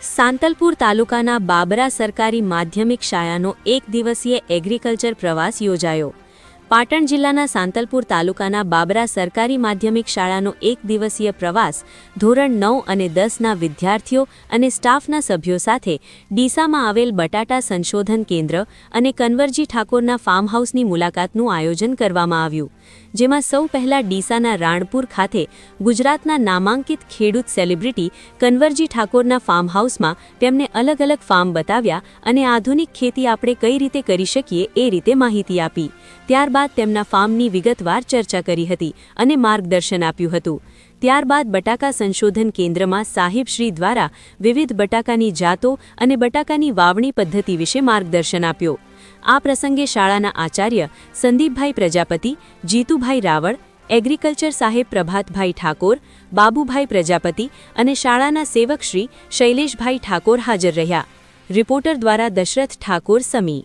સાંતલપુર તાલુકાના બાબરા સરકારી માધ્યમિક શાળાનો એક દિવસીય એગ્રીકલ્ચર પ્રવાસ યોજાયો। પાટણ જિલ્લાના સાંતલપુર તાલુકાના બાબરા સરકારી માધ્યમિક શાળાનો એક દિવસીય પ્રવાસ ધોરણ 9 અને 10ના વિદ્યાર્થીઓ અને સ્ટાફના સભ્યો સાથે ડીસામાં આવેલ બટાટા સંશોધન કેન્દ્ર અને કન્વરજી ઠાકોરના ફાર્મ હાઉસની મુલાકાતનું આયોજન કરવામાં આવ્યું, જેમાં સૌ પહેલા ડીસાના રાણપુર ખાતે ગુજરાતના નામાંકિત ખેડૂત સેલિબ્રિટી કન્વરજી ઠાકોરના ફાર્મ હાઉસમાં તેમને અલગ અલગ ફાર્મ બતાવ્યા અને આધુનિક ખેતી આપણે કઈ રીતે કરી શકીએ એ રીતે માહિતી આપી। ત્યારબાદ તેમના ફાર્મની વિગતવાર ચર્ચા કરી હતી અને માર્ગદર્શન આપ્યું હતું। ત્યારબાદ બટાકા સંશોધન કેન્દ્રમાં સાહેબશ્રી દ્વારા વિવિધ બટાકાની જાતો અને બટાકાની વાવણી પદ્ધતિ વિશે માર્ગદર્શન આપ્યું। આ પ્રસંગે શાળાના આચાર્ય સંદીપભાઈ પ્રજાપતિ, જીતુભાઈ રાવળ, એગ્રીકલ્ચર સાહેબ પ્રભાતભાઈ ઠાકોર, બાબુભાઈ પ્રજાપતિ અને શાળાના સેવક શ્રી શૈલેષભાઈ ઠાકોર હાજર રહ્યા। રિપોર્ટર દ્વારા દશરથ ઠાકોર, સમી।